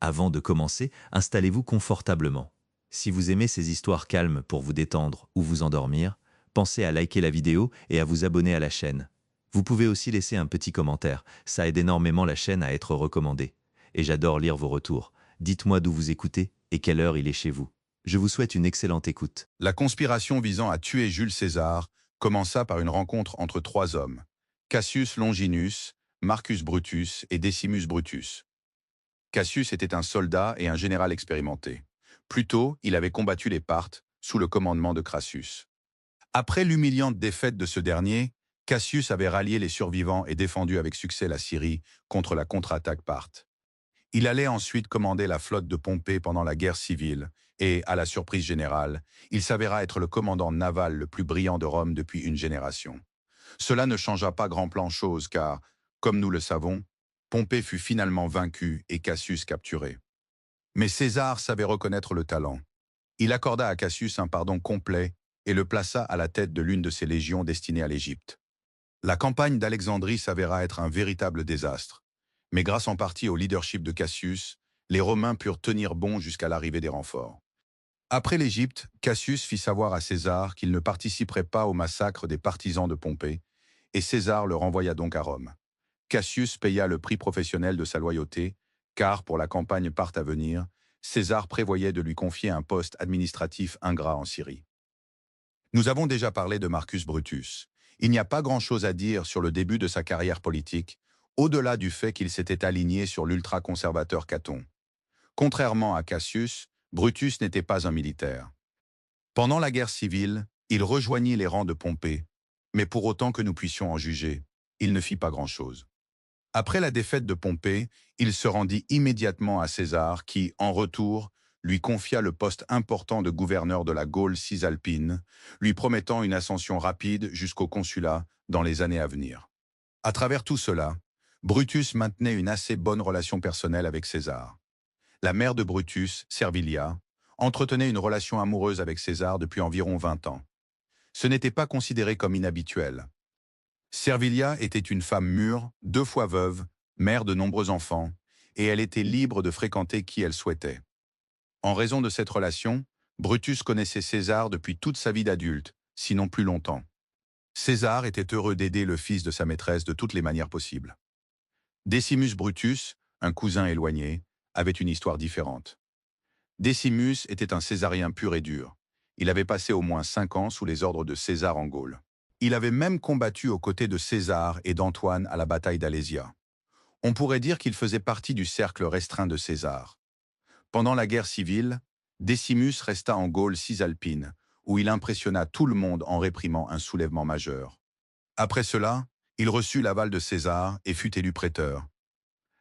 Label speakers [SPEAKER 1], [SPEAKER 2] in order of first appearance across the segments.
[SPEAKER 1] Avant de commencer, installez-vous confortablement. Si vous aimez ces histoires calmes pour vous détendre ou vous endormir, pensez à liker la vidéo et à vous abonner à la chaîne. Vous pouvez aussi laisser un petit commentaire, ça aide énormément la chaîne à être recommandée. Et j'adore lire vos retours. Dites-moi d'où vous écoutez et quelle heure il est chez vous. Je vous souhaite une excellente écoute.
[SPEAKER 2] La conspiration visant à tuer Jules César commença par une rencontre entre trois hommes, Cassius Longinus, Marcus Brutus et Decimus Brutus. Cassius était un soldat et un général expérimenté. Plus tôt, il avait combattu les Parthes sous le commandement de Crassus. Après l'humiliante défaite de ce dernier, Cassius avait rallié les survivants et défendu avec succès la Syrie contre la contre-attaque parthe. Il allait ensuite commander la flotte de Pompée pendant la guerre civile et, à la surprise générale, il s'avéra être le commandant naval le plus brillant de Rome depuis une génération. Cela ne changea pas grand-chose car, comme nous le savons, Pompée fut finalement vaincu et Cassius capturé. Mais César savait reconnaître le talent. Il accorda à Cassius un pardon complet et le plaça à la tête de l'une de ses légions destinées à l'Égypte. La campagne d'Alexandrie s'avéra être un véritable désastre. Mais grâce en partie au leadership de Cassius, les Romains purent tenir bon jusqu'à l'arrivée des renforts. Après l'Égypte, Cassius fit savoir à César qu'il ne participerait pas au massacre des partisans de Pompée, et César le renvoya donc à Rome. Cassius paya le prix professionnel de sa loyauté, car pour la campagne parthe à venir, César prévoyait de lui confier un poste administratif ingrat en Syrie. Nous avons déjà parlé de Marcus Brutus. Il n'y a pas grand-chose à dire sur le début de sa carrière politique, au-delà du fait qu'il s'était aligné sur l'ultra-conservateur Caton. Contrairement à Cassius, Brutus n'était pas un militaire. Pendant la guerre civile, il rejoignit les rangs de Pompée, mais pour autant que nous puissions en juger, il ne fit pas grand-chose. Après la défaite de Pompée, il se rendit immédiatement à César qui, en retour, lui confia le poste important de gouverneur de la Gaule cisalpine, lui promettant une ascension rapide jusqu'au consulat dans les années à venir. À travers tout cela, Brutus maintenait une assez bonne relation personnelle avec César. La mère de Brutus, Servilia, entretenait une relation amoureuse avec César depuis environ 20 ans. Ce n'était pas considéré comme inhabituel. Servilia était une femme mûre, 2 fois veuve, mère de nombreux enfants, et elle était libre de fréquenter qui elle souhaitait. En raison de cette relation, Brutus connaissait César depuis toute sa vie d'adulte, sinon plus longtemps. César était heureux d'aider le fils de sa maîtresse de toutes les manières possibles. Decimus Brutus, un cousin éloigné, avait une histoire différente. Decimus était un césarien pur et dur. Il avait passé au moins 5 ans sous les ordres de César en Gaule. Il avait même combattu aux côtés de César et d'Antoine à la bataille d'Alésia. On pourrait dire qu'il faisait partie du cercle restreint de César. Pendant la guerre civile, Decimus resta en Gaule cisalpine, où il impressionna tout le monde en réprimant un soulèvement majeur. Après cela, il reçut l'aval de César et fut élu préteur.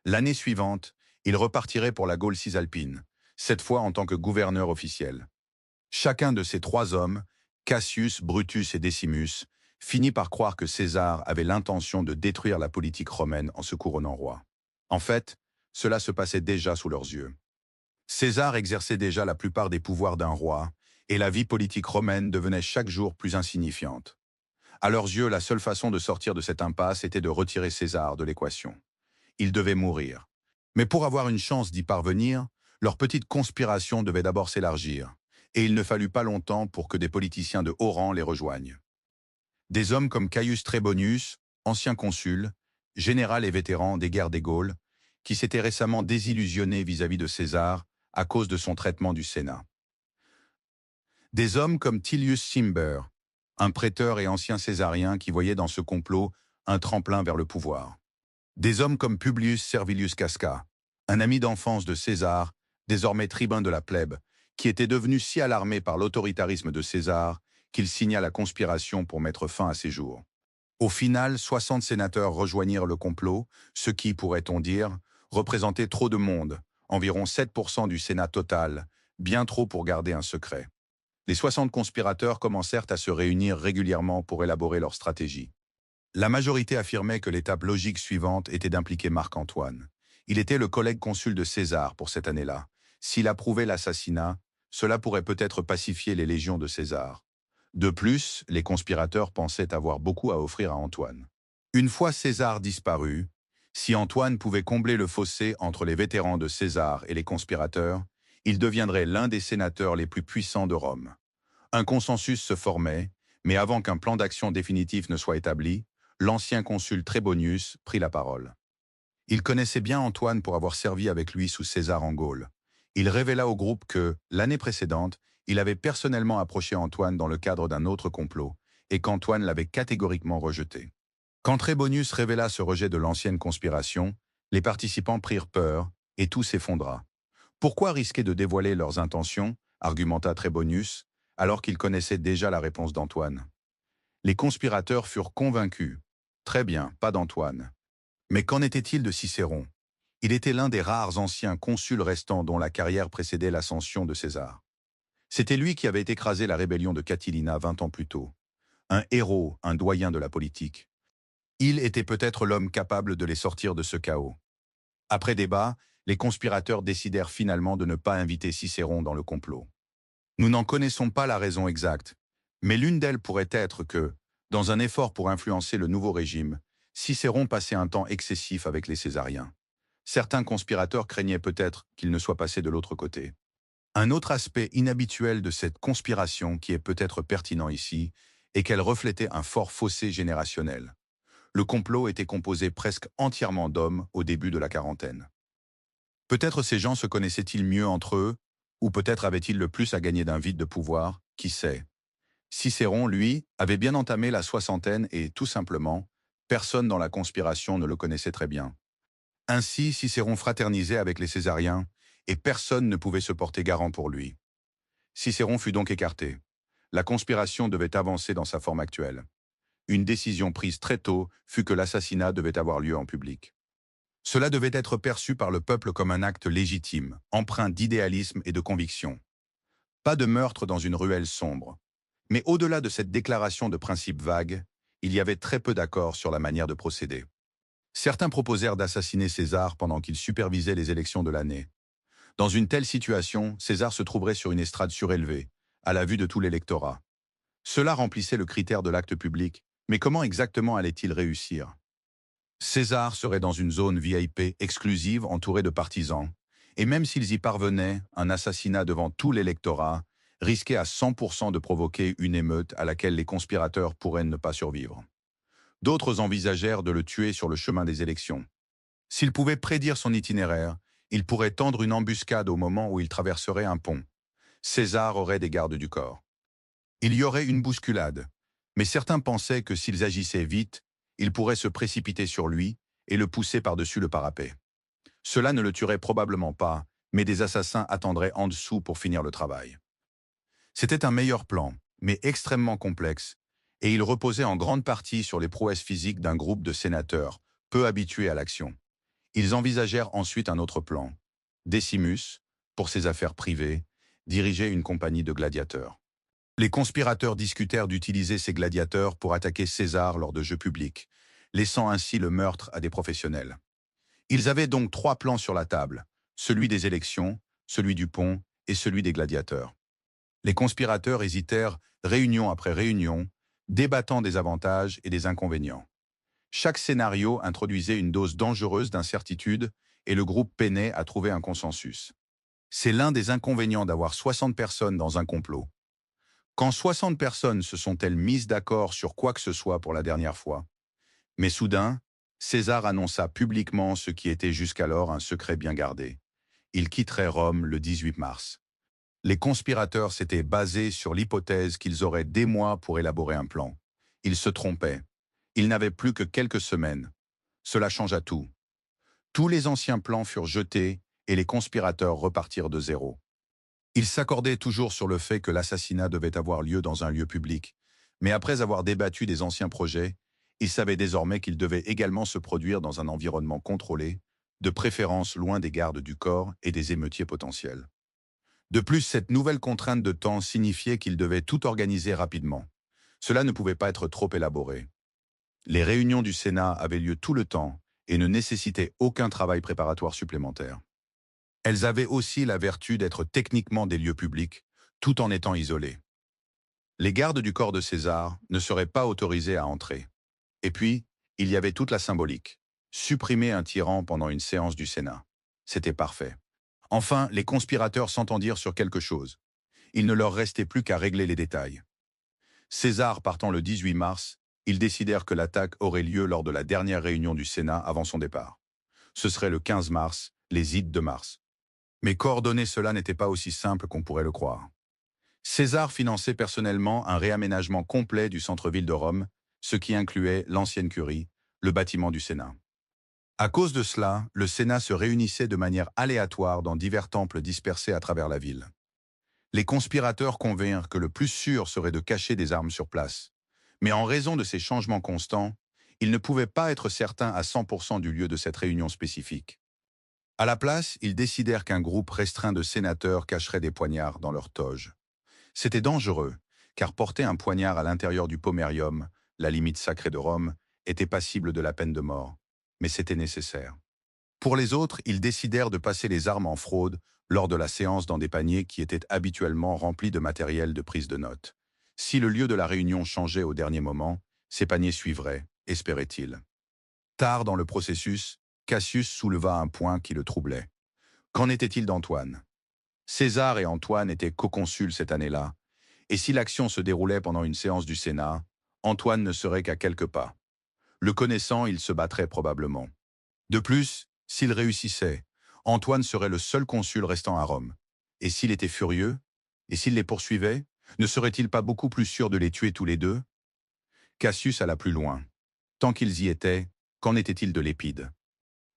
[SPEAKER 2] L'année suivante, il repartirait pour la Gaule cisalpine, cette fois en tant que gouverneur officiel. Chacun de ces 3 hommes, Cassius, Brutus et Decimus, finit par croire que César avait l'intention de détruire la politique romaine en se couronnant roi. En fait, cela se passait déjà sous leurs yeux. César exerçait déjà la plupart des pouvoirs d'un roi, et la vie politique romaine devenait chaque jour plus insignifiante. À leurs yeux, la seule façon de sortir de cette impasse était de retirer César de l'équation. Il devait mourir. Mais pour avoir une chance d'y parvenir, leur petite conspiration devait d'abord s'élargir, et il ne fallut pas longtemps pour que des politiciens de haut rang les rejoignent. Des hommes comme Caius Trebonius, ancien consul, général et vétéran des guerres des Gaules, qui s'était récemment désillusionné vis-à-vis de César à cause de son traitement du Sénat. Des hommes comme Tullius Cimber, un prêteur et ancien césarien qui voyait dans ce complot un tremplin vers le pouvoir. Des hommes comme Publius Servilius Casca, un ami d'enfance de César, désormais tribun de la plèbe, qui était devenu si alarmé par l'autoritarisme de César qu'il signa la conspiration pour mettre fin à ses jours. Au final, 60 sénateurs rejoignirent le complot, ce qui, pourrait-on dire, représentait trop de monde, environ 7% du Sénat total, bien trop pour garder un secret. Les 60 conspirateurs commencèrent à se réunir régulièrement pour élaborer leur stratégie. La majorité affirmait que l'étape logique suivante était d'impliquer Marc-Antoine. Il était le collègue consul de César pour cette année-là. S'il approuvait l'assassinat, cela pourrait peut-être pacifier les légions de César. De plus, les conspirateurs pensaient avoir beaucoup à offrir à Antoine. Une fois César disparu, Si Antoine pouvait combler le fossé entre les vétérans de César et les conspirateurs, il deviendrait l'un des sénateurs les plus puissants de Rome. Un consensus se formait, mais avant qu'un plan d'action définitif ne soit établi, l'ancien consul Trébonius prit la parole. Il connaissait bien Antoine pour avoir servi avec lui sous César en Gaule. Il révéla au groupe que, l'année précédente, il avait personnellement approché Antoine dans le cadre d'un autre complot, et qu'Antoine l'avait catégoriquement rejeté. Quand Trébonius révéla ce rejet de l'ancienne conspiration, les participants prirent peur, et tout s'effondra. Pourquoi risquer de dévoiler leurs intentions, argumenta Trébonius, alors qu'ils connaissaient déjà la réponse d'Antoine. Les conspirateurs furent convaincus. Très bien, pas d'Antoine. Mais qu'en était-il de Cicéron? Il était l'un des rares anciens consuls restants dont la carrière précédait l'ascension de César. C'était lui qui avait écrasé la rébellion de Catilina 20 ans plus tôt. Un héros, un doyen de la politique. Il était peut-être l'homme capable de les sortir de ce chaos. Après débat, les conspirateurs décidèrent finalement de ne pas inviter Cicéron dans le complot. Nous n'en connaissons pas la raison exacte, mais l'une d'elles pourrait être que, dans un effort pour influencer le nouveau régime, Cicéron passait un temps excessif avec les Césariens. Certains conspirateurs craignaient peut-être qu'il ne soit passé de l'autre côté. Un autre aspect inhabituel de cette conspiration qui est peut-être pertinent ici est qu'elle reflétait un fort fossé générationnel. Le complot était composé presque entièrement d'hommes au début de la quarantaine. Peut-être ces gens se connaissaient-ils mieux entre eux, ou peut-être avaient-ils le plus à gagner d'un vide de pouvoir, qui sait. Cicéron, lui, avait bien entamé la soixantaine et, tout simplement, personne dans la conspiration ne le connaissait très bien. Ainsi, Cicéron fraternisait avec les Césariens, et personne ne pouvait se porter garant pour lui. Cicéron fut donc écarté. La conspiration devait avancer dans sa forme actuelle. Une décision prise très tôt fut que l'assassinat devait avoir lieu en public. Cela devait être perçu par le peuple comme un acte légitime, empreint d'idéalisme et de conviction. Pas de meurtre dans une ruelle sombre. Mais au-delà de cette déclaration de principe vague, il y avait très peu d'accords sur la manière de procéder. Certains proposèrent d'assassiner César pendant qu'il supervisait les élections de l'année. Dans une telle situation, César se trouverait sur une estrade surélevée, à la vue de tout l'électorat. Cela remplissait le critère de l'acte public, mais comment exactement allait-il réussir? César serait dans une zone VIP exclusive entourée de partisans, et même s'ils y parvenaient, un assassinat devant tout l'électorat risquait à 100% de provoquer une émeute à laquelle les conspirateurs pourraient ne pas survivre. D'autres envisagèrent de le tuer sur le chemin des élections. S'il pouvait prédire son itinéraire, il pourrait tendre une embuscade au moment où il traverserait un pont. César aurait des gardes du corps. Il y aurait une bousculade, mais certains pensaient que s'ils agissaient vite, ils pourraient se précipiter sur lui et le pousser par-dessus le parapet. Cela ne le tuerait probablement pas, mais des assassins attendraient en dessous pour finir le travail. C'était un meilleur plan, mais extrêmement complexe, et il reposait en grande partie sur les prouesses physiques d'un groupe de sénateurs, peu habitués à l'action. Ils envisagèrent ensuite un autre plan. Décimus, pour ses affaires privées, dirigeait une compagnie de gladiateurs. Les conspirateurs discutèrent d'utiliser ces gladiateurs pour attaquer César lors de jeux publics, laissant ainsi le meurtre à des professionnels. Ils avaient donc 3 plans sur la table, celui des élections, celui du pont et celui des gladiateurs. Les conspirateurs hésitèrent réunion après réunion, débattant des avantages et des inconvénients. Chaque scénario introduisait une dose dangereuse d'incertitude et le groupe peinait à trouver un consensus. C'est l'un des inconvénients d'avoir 60 personnes dans un complot. Quand 60 personnes se sont-elles mises d'accord sur quoi que ce soit pour la dernière fois? Mais soudain, César annonça publiquement ce qui était jusqu'alors un secret bien gardé. Il quitterait Rome le 18 mars. Les conspirateurs s'étaient basés sur l'hypothèse qu'ils auraient des mois pour élaborer un plan. Ils se trompaient. Ils n'avaient plus que quelques semaines. Cela changea tout. Tous les anciens plans furent jetés et les conspirateurs repartirent de zéro. Ils s'accordaient toujours sur le fait que l'assassinat devait avoir lieu dans un lieu public, mais après avoir débattu des anciens projets, ils savaient désormais qu'il devait également se produire dans un environnement contrôlé, de préférence loin des gardes du corps et des émeutiers potentiels. De plus, cette nouvelle contrainte de temps signifiait qu'ils devaient tout organiser rapidement. Cela ne pouvait pas être trop élaboré. Les réunions du Sénat avaient lieu tout le temps et ne nécessitaient aucun travail préparatoire supplémentaire. Elles avaient aussi la vertu d'être techniquement des lieux publics, tout en étant isolés. Les gardes du corps de César ne seraient pas autorisés à entrer. Et puis, il y avait toute la symbolique. Supprimer un tyran pendant une séance du Sénat. C'était parfait. Enfin, les conspirateurs s'entendirent sur quelque chose. Il ne leur restait plus qu'à régler les détails. César partant le 18 mars, ils décidèrent que l'attaque aurait lieu lors de la dernière réunion du Sénat avant son départ. Ce serait le 15 mars, les Ides de mars. Mais coordonner cela n'était pas aussi simple qu'on pourrait le croire. César finançait personnellement un réaménagement complet du centre-ville de Rome, ce qui incluait l'ancienne curie, le bâtiment du Sénat. À cause de cela, le Sénat se réunissait de manière aléatoire dans divers temples dispersés à travers la ville. Les conspirateurs convinrent que le plus sûr serait de cacher des armes sur place. Mais en raison de ces changements constants, ils ne pouvaient pas être certains à 100% du lieu de cette réunion spécifique. À la place, ils décidèrent qu'un groupe restreint de sénateurs cacherait des poignards dans leur toge. C'était dangereux, car porter un poignard à l'intérieur du pomerium, la limite sacrée de Rome, était passible de la peine de mort. Mais c'était nécessaire. Pour les autres, ils décidèrent de passer les armes en fraude lors de la séance dans des paniers qui étaient habituellement remplis de matériel de prise de notes. Si le lieu de la réunion changeait au dernier moment, ces paniers suivraient, espérait-il. Tard dans le processus, Cassius souleva un point qui le troublait. Qu'en était-il d'Antoine? César et Antoine étaient co-consuls cette année-là, et si l'action se déroulait pendant une séance du Sénat, Antoine ne serait qu'à quelques pas. Le connaissant, il se battrait probablement. De plus, s'il réussissait, Antoine serait le seul consul restant à Rome. Et s'il était furieux? Et s'il les poursuivait? Ne serait-il pas beaucoup plus sûr de les tuer tous les deux? Cassius alla plus loin. Tant qu'ils y étaient, qu'en était-il de Lépide?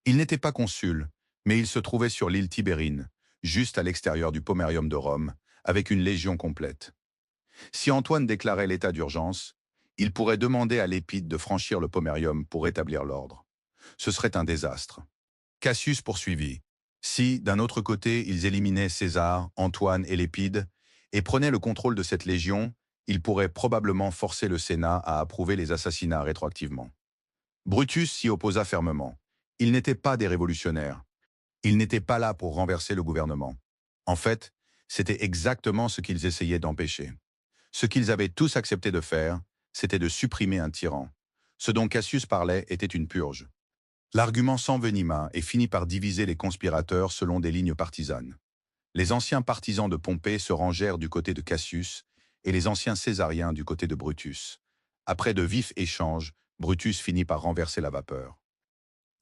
[SPEAKER 2] Il n'était pas consul, mais il se trouvait sur l'île Tibérine, juste à l'extérieur du pomerium de Rome, avec une légion complète. Si Antoine déclarait l'état d'urgence, il pourrait demander à Lépide de franchir le pomerium pour rétablir l'ordre. Ce serait un désastre. Cassius poursuivit. Si, d'un autre côté, ils éliminaient César, Antoine et Lépide, et prenaient le contrôle de cette légion, ils pourraient probablement forcer le Sénat à approuver les assassinats rétroactivement. Brutus s'y opposa fermement. Ils n'étaient pas des révolutionnaires. Ils n'étaient pas là pour renverser le gouvernement. En fait, c'était exactement ce qu'ils essayaient d'empêcher. Ce qu'ils avaient tous accepté de faire, c'était de supprimer un tyran. Ce dont Cassius parlait était une purge. L'argument s'envenima et finit par diviser les conspirateurs selon des lignes partisanes. Les anciens partisans de Pompée se rangèrent du côté de Cassius et les anciens césariens du côté de Brutus. Après de vifs échanges, Brutus finit par renverser la vapeur.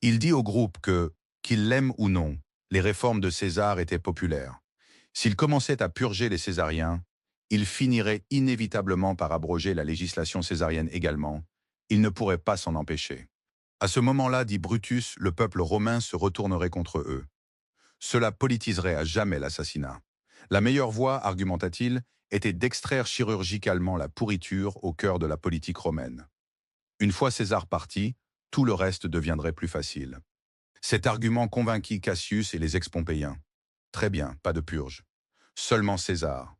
[SPEAKER 2] Il dit au groupe que, qu'il l'aime ou non, les réformes de César étaient populaires. S'il commençait à purger les césariens, il finirait inévitablement par abroger la législation césarienne également. Il ne pourrait pas s'en empêcher. À ce moment-là, dit Brutus, le peuple romain se retournerait contre eux. Cela politiserait à jamais l'assassinat. La meilleure voie, argumenta-t-il, était d'extraire chirurgicalement la pourriture au cœur de la politique romaine. Une fois César parti, tout le reste deviendrait plus facile. Cet argument convainquit Cassius et les ex-pompéiens. Très bien, pas de purge. Seulement César.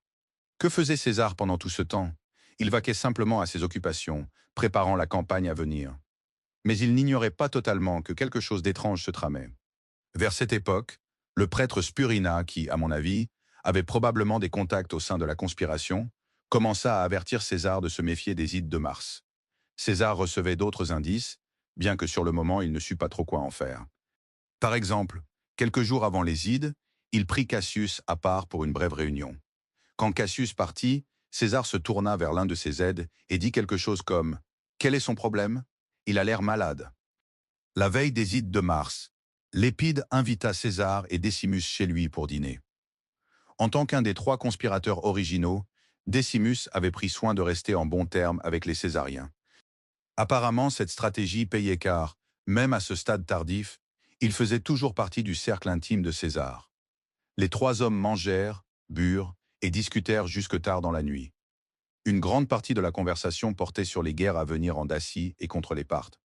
[SPEAKER 2] Que faisait César pendant tout ce temps? Il vaquait simplement à ses occupations, préparant la campagne à venir. Mais il n'ignorait pas totalement que quelque chose d'étrange se tramait. Vers cette époque, le prêtre Spurina, qui, à mon avis, avait probablement des contacts au sein de la conspiration, commença à avertir César de se méfier des Ides de mars. César recevait d'autres indices, bien que sur le moment il ne sût pas trop quoi en faire. Par exemple, quelques jours avant les Ides, il prit Cassius à part pour une brève réunion. Quand Cassius partit, César se tourna vers l'un de ses aides et dit quelque chose comme « Quel est son problème? Il a l'air malade. » La veille des Ides de mars, Lépide invita César et Décimus chez lui pour dîner. En tant qu'un des 3 conspirateurs originaux, Décimus avait pris soin de rester en bons termes avec les Césariens. Apparemment, cette stratégie payait car, même à ce stade tardif, il faisait toujours partie du cercle intime de César. Les 3 hommes mangèrent, burent et discutèrent jusque tard dans la nuit. Une grande partie de la conversation portait sur les guerres à venir en Dacie et contre les Parthes.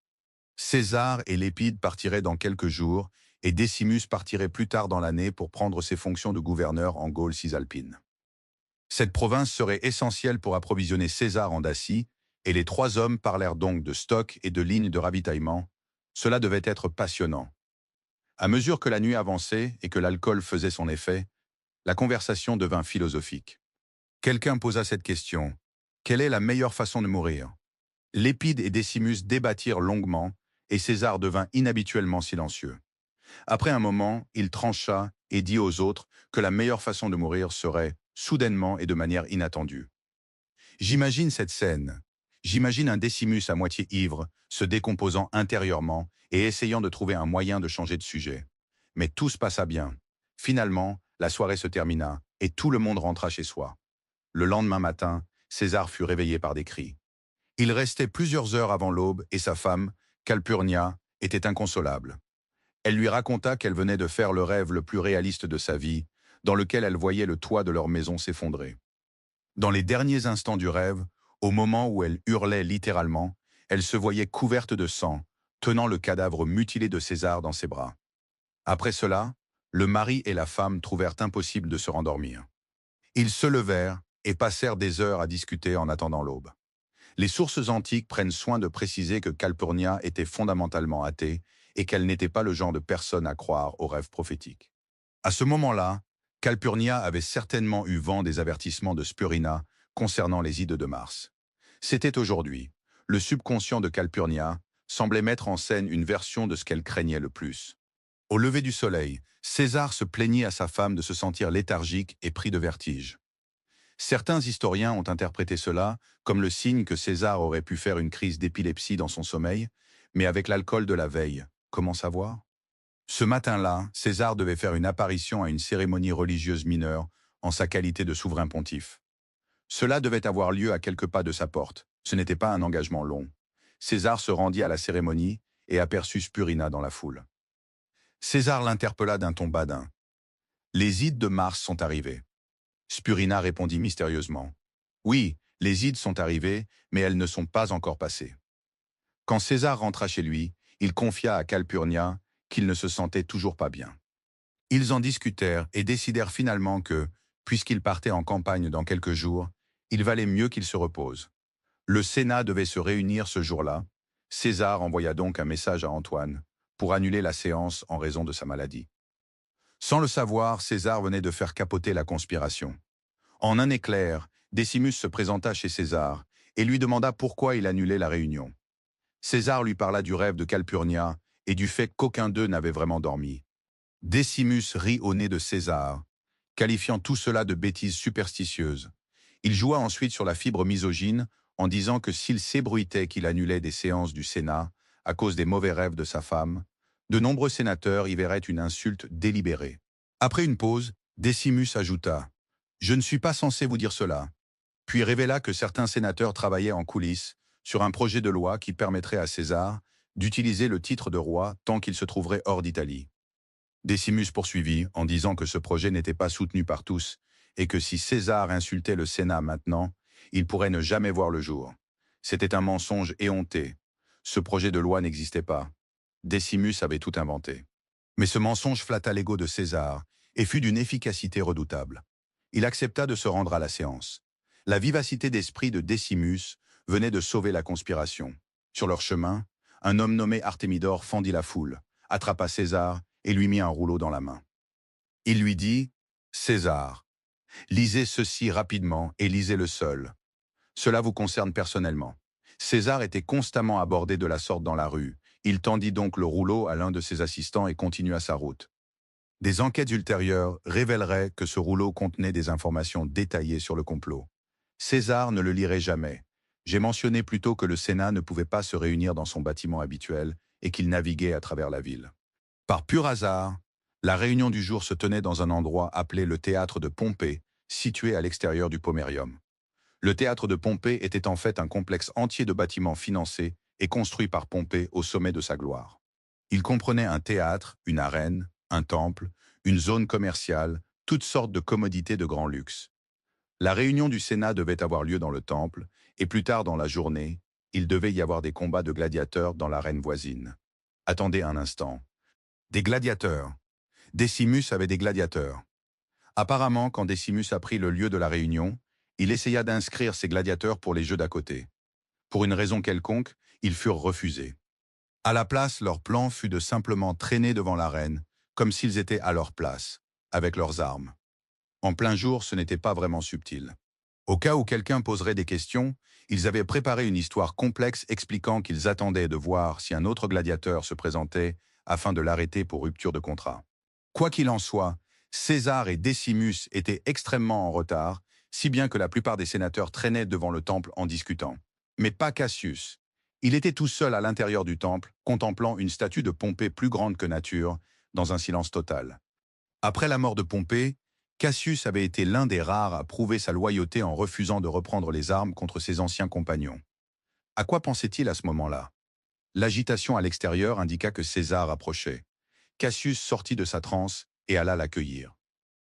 [SPEAKER 2] César et Lépide partiraient dans quelques jours et Décimus partirait plus tard dans l'année pour prendre ses fonctions de gouverneur en Gaule cisalpine. Cette province serait essentielle pour approvisionner César en Dacie et les 3 hommes parlèrent donc de stocks et de lignes de ravitaillement. Cela devait être passionnant. À mesure que la nuit avançait et que l'alcool faisait son effet, la conversation devint philosophique. Quelqu'un posa cette question. Quelle est la meilleure façon de mourir? Lépide et Décimus débattirent longuement, et César devint inhabituellement silencieux. Après un moment, il trancha et dit aux autres que la meilleure façon de mourir serait, soudainement et de manière inattendue. J'imagine cette scène. J'imagine un Décimus à moitié ivre, se décomposant intérieurement et essayant de trouver un moyen de changer de sujet. Mais tout se passa bien. Finalement, la soirée se termina et tout le monde rentra chez soi. Le lendemain matin, César fut réveillé par des cris. Il restait plusieurs heures avant l'aube et sa femme, Calpurnia, était inconsolable. Elle lui raconta qu'elle venait de faire le rêve le plus réaliste de sa vie, dans lequel elle voyait le toit de leur maison s'effondrer. Dans les derniers instants du rêve, au moment où elle hurlait littéralement, elle se voyait couverte de sang, tenant le cadavre mutilé de César dans ses bras. Après cela, le mari et la femme trouvèrent impossible de se rendormir. Ils se levèrent et passèrent des heures à discuter en attendant l'aube. Les sources antiques prennent soin de préciser que Calpurnia était fondamentalement athée et qu'elle n'était pas le genre de personne à croire aux rêves prophétiques. À ce moment-là, Calpurnia avait certainement eu vent des avertissements de Spurina concernant les ides de Mars. C'était aujourd'hui. Le subconscient de Calpurnia semblait mettre en scène une version de ce qu'elle craignait le plus. Au lever du soleil, César se plaignit à sa femme de se sentir léthargique et pris de vertige. Certains historiens ont interprété cela comme le signe que César aurait pu faire une crise d'épilepsie dans son sommeil, mais avec l'alcool de la veille, comment savoir? Ce matin-là, César devait faire une apparition à une cérémonie religieuse mineure en sa qualité de souverain pontife. Cela devait avoir lieu à quelques pas de sa porte. Ce n'était pas un engagement long. César se rendit à la cérémonie et aperçut Spurina dans la foule. César l'interpella d'un ton badin. « Les ides de Mars sont arrivées. » Spurina répondit mystérieusement. « Oui, les ides sont arrivées, mais elles ne sont pas encore passées. » Quand César rentra chez lui, il confia à Calpurnia qu'il ne se sentait toujours pas bien. Ils en discutèrent et décidèrent finalement que, puisqu'il partait en campagne dans quelques jours, il valait mieux qu'il se repose. Le Sénat devait se réunir ce jour-là. César envoya donc un message à Antoine pour annuler la séance en raison de sa maladie. Sans le savoir, César venait de faire capoter la conspiration. En un éclair, Décimus se présenta chez César et lui demanda pourquoi il annulait la réunion. César lui parla du rêve de Calpurnia et du fait qu'aucun d'eux n'avait vraiment dormi. Décimus rit au nez de César, qualifiant tout cela de bêtises superstitieuses. Il joua ensuite sur la fibre misogyne en disant que s'il s'ébruitait qu'il annulait des séances du Sénat à cause des mauvais rêves de sa femme, de nombreux sénateurs y verraient une insulte délibérée. Après une pause, Décimus ajouta « Je ne suis pas censé vous dire cela », puis révéla que certains sénateurs travaillaient en coulisses sur un projet de loi qui permettrait à César d'utiliser le titre de roi tant qu'il se trouverait hors d'Italie. Décimus poursuivit en disant que ce projet n'était pas soutenu par tous et que si César insultait le Sénat maintenant, il pourrait ne jamais voir le jour. C'était un mensonge éhonté. Ce projet de loi n'existait pas. Décimus avait tout inventé. Mais ce mensonge flatta l'ego de César et fut d'une efficacité redoutable. Il accepta de se rendre à la séance. La vivacité d'esprit de Décimus venait de sauver la conspiration. Sur leur chemin, un homme nommé Artémidore fendit la foule, attrapa César et lui mit un rouleau dans la main. Il lui dit « César, lisez ceci rapidement et lisez-le seul. Cela vous concerne personnellement. » César était constamment abordé de la sorte dans la rue. Il tendit donc le rouleau à l'un de ses assistants et continua sa route. Des enquêtes ultérieures révéleraient que ce rouleau contenait des informations détaillées sur le complot. César ne le lirait jamais. J'ai mentionné plus tôt que le Sénat ne pouvait pas se réunir dans son bâtiment habituel et qu'il naviguait à travers la ville. Par pur hasard, la réunion du jour se tenait dans un endroit appelé le théâtre de Pompée, situé à l'extérieur du Pomerium. Le théâtre de Pompée était en fait un complexe entier de bâtiments financés et construits par Pompée au sommet de sa gloire. Il comprenait un théâtre, une arène, un temple, une zone commerciale, toutes sortes de commodités de grand luxe. La réunion du Sénat devait avoir lieu dans le temple, et plus tard dans la journée, il devait y avoir des combats de gladiateurs dans l'arène voisine. Attendez un instant. Des gladiateurs. Décimus avait des gladiateurs. Apparemment, quand Décimus a pris le lieu de la réunion, il essaya d'inscrire ses gladiateurs pour les jeux d'à côté. Pour une raison quelconque, ils furent refusés. À la place, leur plan fut de simplement traîner devant l'arène, comme s'ils étaient à leur place, avec leurs armes. En plein jour, ce n'était pas vraiment subtil. Au cas où quelqu'un poserait des questions, ils avaient préparé une histoire complexe expliquant qu'ils attendaient de voir si un autre gladiateur se présentait afin de l'arrêter pour rupture de contrat. Quoi qu'il en soit, César et Décimus étaient extrêmement en retard, si bien que la plupart des sénateurs traînaient devant le temple en discutant. Mais pas Cassius. Il était tout seul à l'intérieur du temple, contemplant une statue de Pompée plus grande que nature, dans un silence total. Après la mort de Pompée, Cassius avait été l'un des rares à prouver sa loyauté en refusant de reprendre les armes contre ses anciens compagnons. À quoi pensait-il à ce moment-là? L'agitation à l'extérieur indiqua que César approchait. Cassius sortit de sa transe et alla l'accueillir.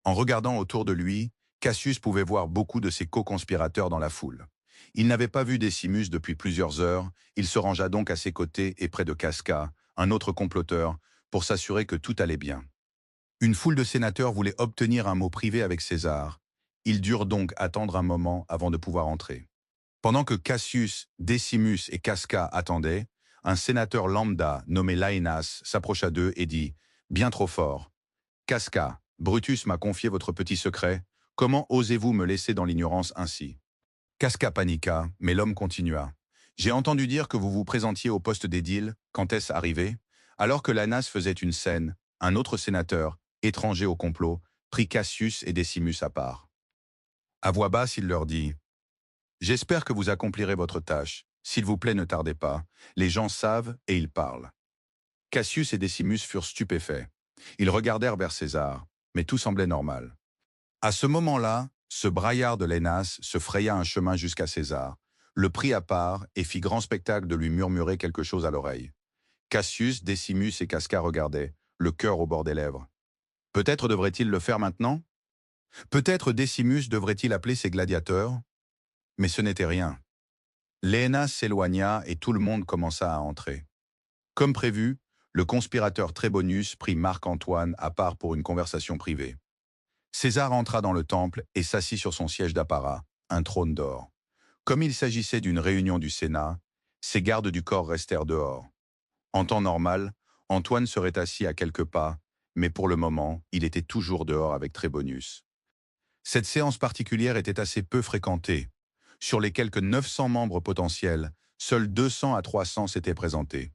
[SPEAKER 2] En regardant autour de lui, Cassius pouvait voir beaucoup de ses co-conspirateurs dans la foule. Il n'avait pas vu Décimus depuis plusieurs heures, il se rangea donc à ses côtés et près de Casca, un autre comploteur, pour s'assurer que tout allait bien. Une foule de sénateurs voulait obtenir un mot privé avec César. Ils durent donc attendre un moment avant de pouvoir entrer. Pendant que Cassius, Décimus et Casca attendaient, un sénateur lambda nommé Laénas s'approcha d'eux et dit « Bien trop fort. Casca, Brutus m'a confié votre petit secret. Comment osez-vous me laisser dans l'ignorance ainsi ?» Casca paniqua, mais l'homme continua. « J'ai entendu dire que vous vous présentiez au poste d'édile. Quand est-ce arrivé ?» Alors que Laénas faisait une scène, un autre sénateur, étranger au complot, prit Cassius et Décimus à part. À voix basse, il leur dit « J'espère que vous accomplirez votre tâche. S'il vous plaît, ne tardez pas. Les gens savent et ils parlent. » Cassius et Décimus furent stupéfaits. Ils regardèrent vers César, mais tout semblait normal. À ce moment-là, ce braillard de Laénas se fraya un chemin jusqu'à César, le prit à part et fit grand spectacle de lui murmurer quelque chose à l'oreille. Cassius, Décimus et Casca regardaient, le cœur au bord des lèvres. Peut-être devrait-il le faire maintenant? Peut-être Décimus devrait-il appeler ses gladiateurs? Mais ce n'était rien. Laénas s'éloigna et tout le monde commença à entrer. Comme prévu, le conspirateur Trébonius prit Marc-Antoine à part pour une conversation privée. César entra dans le temple et s'assit sur son siège d'apparat, un trône d'or. Comme il s'agissait d'une réunion du Sénat, ses gardes du corps restèrent dehors. En temps normal, Antoine serait assis à quelques pas, mais pour le moment, il était toujours dehors avec Trébonius. Cette séance particulière était assez peu fréquentée. Sur les quelques 900 membres potentiels, seuls 200 à 300 s'étaient présentés.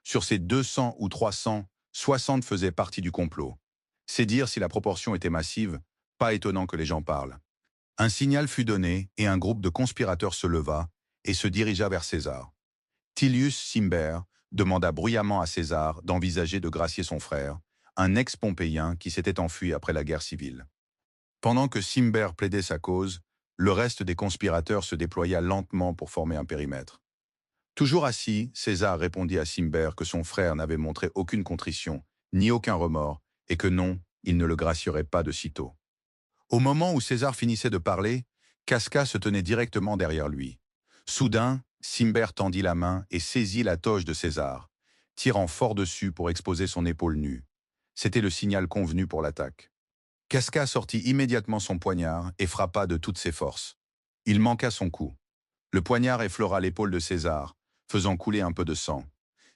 [SPEAKER 2] Sur ces 200 ou 300, 60 faisaient partie du complot. C'est dire si la proportion était massive, pas étonnant que les gens parlent. Un signal fut donné et un groupe de conspirateurs se leva et se dirigea vers César. Tillius Cimber demanda bruyamment à César d'envisager de gracier son frère, un ex-pompéien qui s'était enfui après la guerre civile. Pendant que Cimber plaidait sa cause, le reste des conspirateurs se déploya lentement pour former un périmètre. Toujours assis, César répondit à Cimber que son frère n'avait montré aucune contrition, ni aucun remords, et que non, il ne le gracierait pas de sitôt. Au moment où César finissait de parler, Casca se tenait directement derrière lui. Soudain, Cimber tendit la main et saisit la toge de César, tirant fort dessus pour exposer son épaule nue. C'était le signal convenu pour l'attaque. Casca sortit immédiatement son poignard et frappa de toutes ses forces. Il manqua son coup. Le poignard effleura l'épaule de César, faisant couler un peu de sang.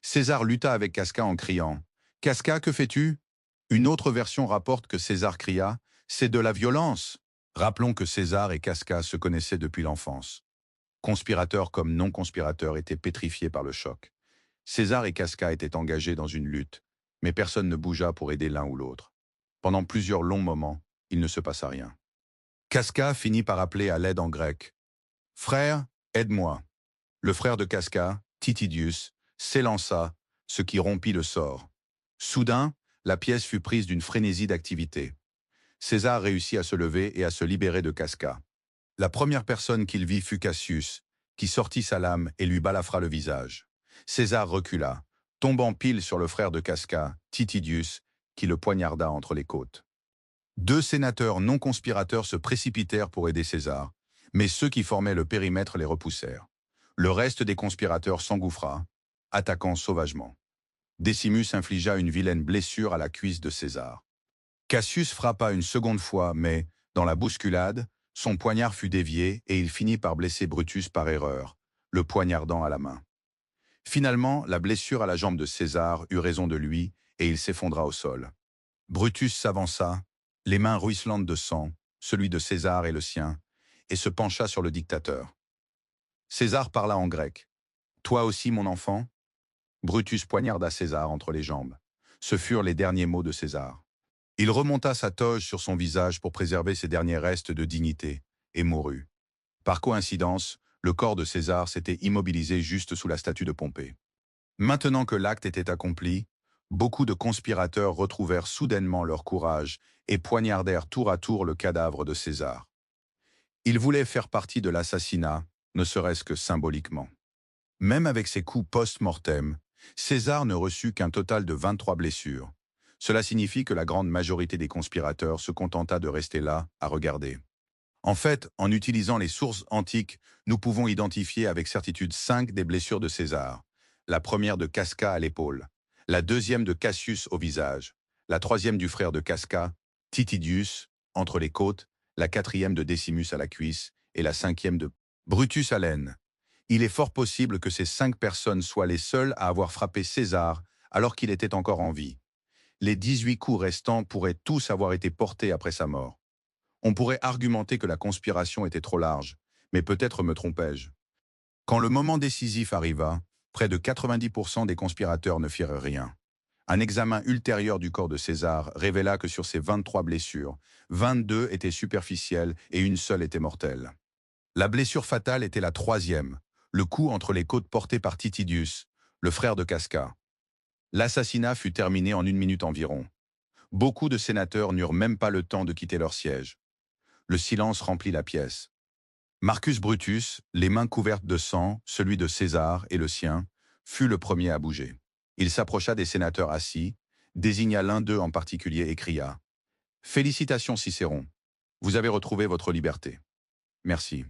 [SPEAKER 2] César lutta avec Casca en criant « Casca, que fais-tu » Une autre version rapporte que César cria « C'est de la violence !» Rappelons que César et Casca se connaissaient depuis l'enfance. Conspirateurs comme non-conspirateurs étaient pétrifiés par le choc. César et Casca étaient engagés dans une lutte, mais personne ne bougea pour aider l'un ou l'autre. Pendant plusieurs longs moments, il ne se passa rien. Casca finit par appeler à l'aide en grec. « Frère, aide-moi !» Le frère de Casca, Titidius, s'élança, ce qui rompit le sort. Soudain, la pièce fut prise d'une frénésie d'activité. César réussit à se lever et à se libérer de Casca. La première personne qu'il vit fut Cassius, qui sortit sa lame et lui balafra le visage. César recula, tombant pile sur le frère de Casca, Titidius, qui le poignarda entre les côtes. Deux sénateurs non conspirateurs se précipitèrent pour aider César, mais ceux qui formaient le périmètre les repoussèrent. Le reste des conspirateurs s'engouffra, attaquant sauvagement. Décimus infligea une vilaine blessure à la cuisse de César. Cassius frappa une seconde fois, mais, dans la bousculade, son poignard fut dévié et il finit par blesser Brutus par erreur, le poignardant à la main. Finalement, la blessure à la jambe de César eut raison de lui et il s'effondra au sol. Brutus s'avança, les mains ruisselantes de sang, celui de César et le sien, et se pencha sur le dictateur. César parla en grec. « Toi aussi, mon enfant ?» Brutus poignarda César entre les jambes. Ce furent les derniers mots de César. Il remonta sa toge sur son visage pour préserver ses derniers restes de dignité, et mourut. Par coïncidence, le corps de César s'était immobilisé juste sous la statue de Pompée. Maintenant que l'acte était accompli, beaucoup de conspirateurs retrouvèrent soudainement leur courage et poignardèrent tour à tour le cadavre de César. Ils voulaient faire partie de l'assassinat, ne serait-ce que symboliquement. Même avec ses coups post-mortem, César ne reçut qu'un total de 23 blessures. Cela signifie que la grande majorité des conspirateurs se contenta de rester là, à regarder. En fait, en utilisant les sources antiques, nous pouvons identifier avec certitude 5 des blessures de César. La première de Casca à l'épaule, la deuxième de Cassius au visage, la troisième du frère de Casca, Titidius, entre les côtes, la quatrième de Décimus à la cuisse et la cinquième de Brutus à l'aine. Il est fort possible que ces 5 personnes soient les seules à avoir frappé César alors qu'il était encore en vie. Les 18 coups restants pourraient tous avoir été portés après sa mort. On pourrait argumenter que la conspiration était trop large, mais peut-être me trompais-je. Quand le moment décisif arriva, près de 90% des conspirateurs ne firent rien. Un examen ultérieur du corps de César révéla que sur ces 23 blessures, 22 étaient superficielles et une seule était mortelle. La blessure fatale était la troisième, le coup entre les côtes porté par Titidius, le frère de Casca. L'assassinat fut terminé en 1 minute environ. Beaucoup de sénateurs n'eurent même pas le temps de quitter leur siège. Le silence remplit la pièce. Marcus Brutus, les mains couvertes de sang, celui de César et le sien, fut le premier à bouger. Il s'approcha des sénateurs assis, désigna l'un d'eux en particulier et cria « Félicitations Cicéron, vous avez retrouvé votre liberté. Merci. »